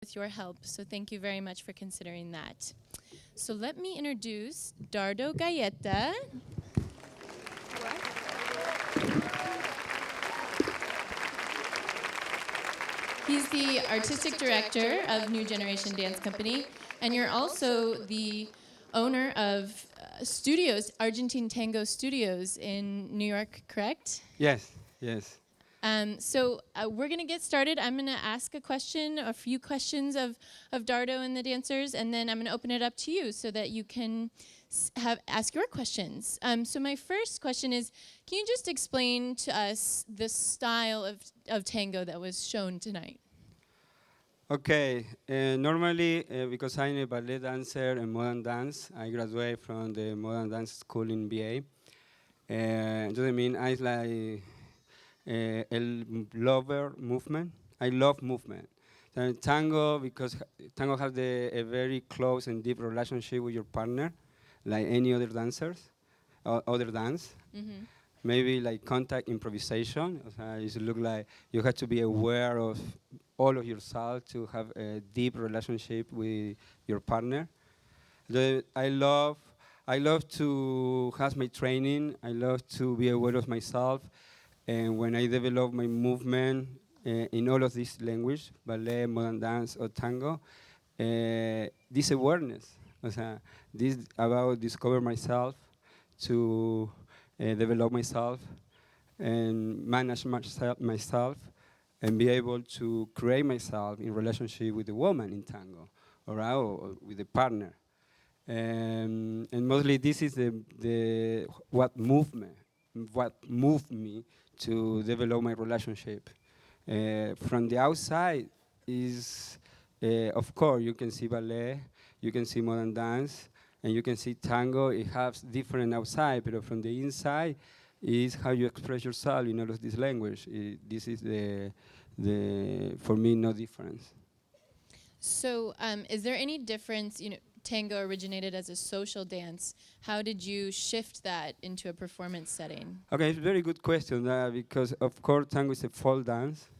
with your help. So thank you very much for considering that. So let me introduce Dardo Galleta. He's the artistic director of New Generation Dance Company, and you're also the owner of studios, Argentine Tango Studios in New York, correct? Yes, yes. So we're going to get started. I'm going to ask a question, a few questions of Dardo and the dancers, and then I'm going to open it up to you so that you can ask your questions. So my first question is, can you just explain to us the style of tango that was shown tonight? Okay, normally, because I'm a ballet dancer and modern dance, I graduate from the modern dance school in BA. Doesn't mean I like el lover movement. I love movement. Tango, because tango has a very close and deep relationship with your partner, like any other dancers, other dance. Mm-hmm. Maybe like contact improvisation. It look like you have to be aware of all of yourself to have a deep relationship with your partner. I I love to have my training. I love to be aware of myself, and when I develop my movement in all of these language, ballet, modern dance, or tango, this awareness, this about discover myself, to develop myself and manage myself and be able to create myself in relationship with the woman in tango, or with the partner. And mostly this is the what moved me to develop my relationship. From the outside is, of course, you can see ballet, you can see modern dance, and you can see tango. It has different outside, but from the inside is how you express yourself in all of this language. This is the for me no difference. So, is there any difference? Tango originated as a social dance. How did you shift that into a performance setting? Okay, it's a very good question because of course tango is a folk dance.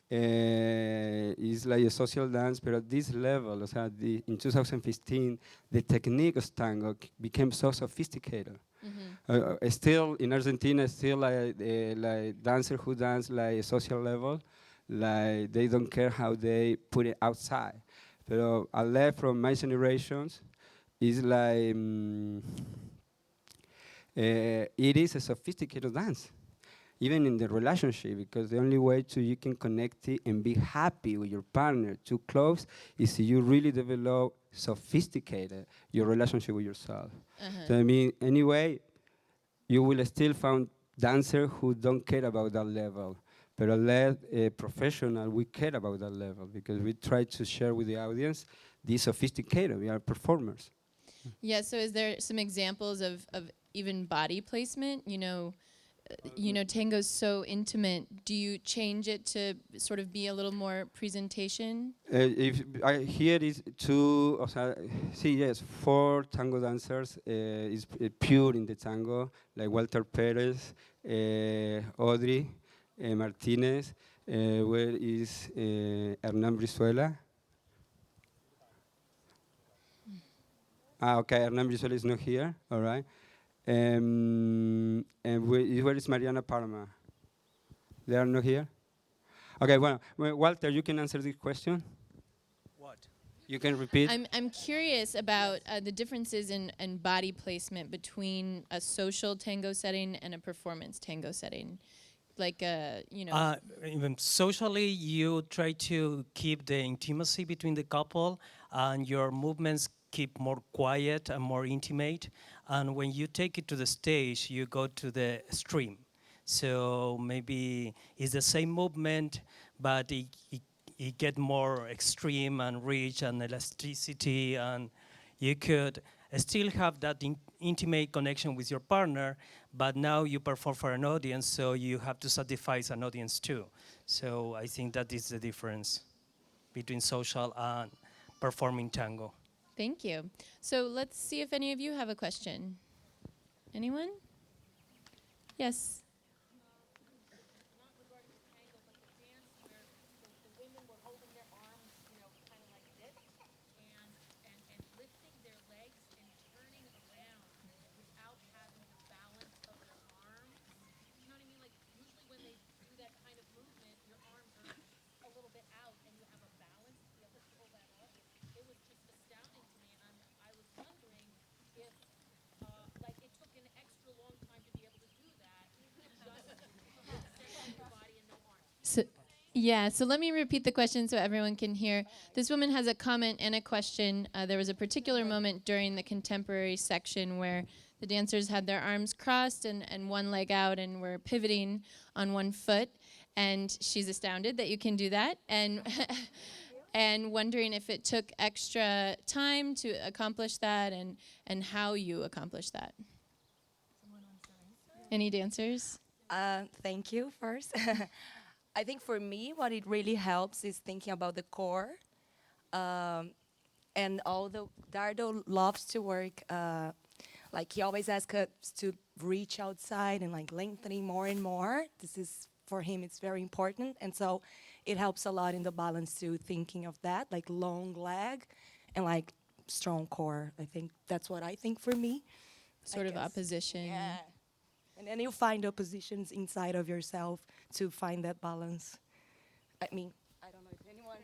It's like a social dance, but at this level, in 2015, the technique of tango became so sophisticated. Still in Argentina, still like dancers who dance like a social level, like they don't care how they put it outside. But I left from my generations is like it is a sophisticated dance, even in the relationship, because the only way to you can connect it and be happy with your partner too close is if you really develop sophisticated your relationship with yourself. So I mean, anyway, you will still find dancers who don't care about that level. But unless a professional, we care about that level because we try to share with the audience this sophisticated. We are performers. Yeah. So, is there some examples of even body placement? Tango's so intimate. Do you change it to sort of be a little more presentation? If I here is two, see, yes, four tango dancers is pure in the tango, like Walter Perez, Audrey Martinez, where is Hernán Brizuela? Ah, okay, Hernán Brizuela is not here, all right. And where is Mariana Parma? They are not here? Okay, well, Walter, you can answer this question. What? You can repeat. I'm curious about the differences in body placement between a social tango setting and a performance tango setting. Like, Even socially, you try to keep the intimacy between the couple, and your movements keep more quiet and more intimate. And when you take it to the stage, you go to the extreme. So maybe it's the same movement, but it get more extreme and rich and elasticity, and you could still have that intimate connection with your partner, but now you perform for an audience, so you have to satisfy an audience too. So I think that is the difference between social and performing tango. thank you. So let's see if any of you have a question. Anyone? Yes. Yeah, so let me repeat the question so everyone can hear. This woman has a comment and a question. There was a particular moment during the contemporary section where the dancers had their arms crossed and one leg out and were pivoting on one foot. And she's astounded that you can do that. And and wondering if it took extra time to accomplish that and how you accomplished that. Any dancers? Thank you first. I think for me, what it really helps is thinking about the core. And although Dardo loves to work, like he always asks us to reach outside and like lengthening more and more. This is, for him, it's very important. And so it helps a lot in the balance too, thinking of that, like long leg and like strong core. I think that's what I think for me. Sort of guess. opposition. Yeah. And then you find oppositions inside of yourself to find that balance. I mean, I don't know if anyone.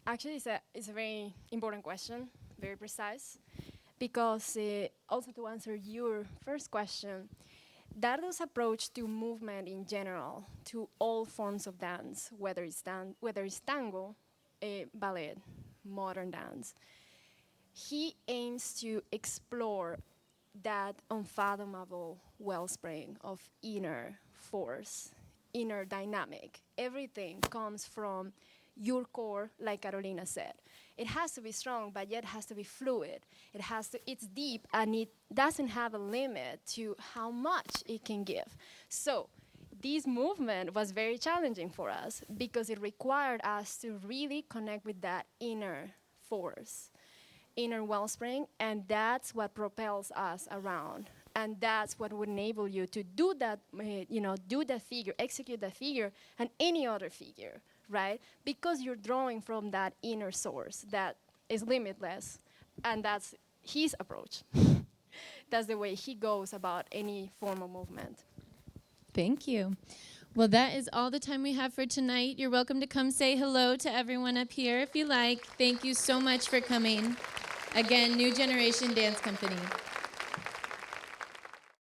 Actually, it's a very important question, very precise, because also to answer your first question, Dardo's approach to movement in general, to all forms of dance, whether it's tango, ballet, modern dance, he aims to explore that unfathomable wellspring of inner force, inner dynamic. Everything comes from your core, like Carolina said. It has to be strong, but yet has to be fluid. It's deep, and it doesn't have a limit to how much it can give. So this movement was very challenging for us because it required us to really connect with that inner force, inner wellspring, and that's what propels us around. And that's what would enable you to do that, do that figure, execute that figure, and any other figure, right? Because you're drawing from that inner source that is limitless, and that's his approach. That's the way he goes about any form of movement. Thank you. Well, that is all the time we have for tonight. You're welcome to come say hello to everyone up here if you like. Thank you so much for coming. Again, New Generation Dance Company.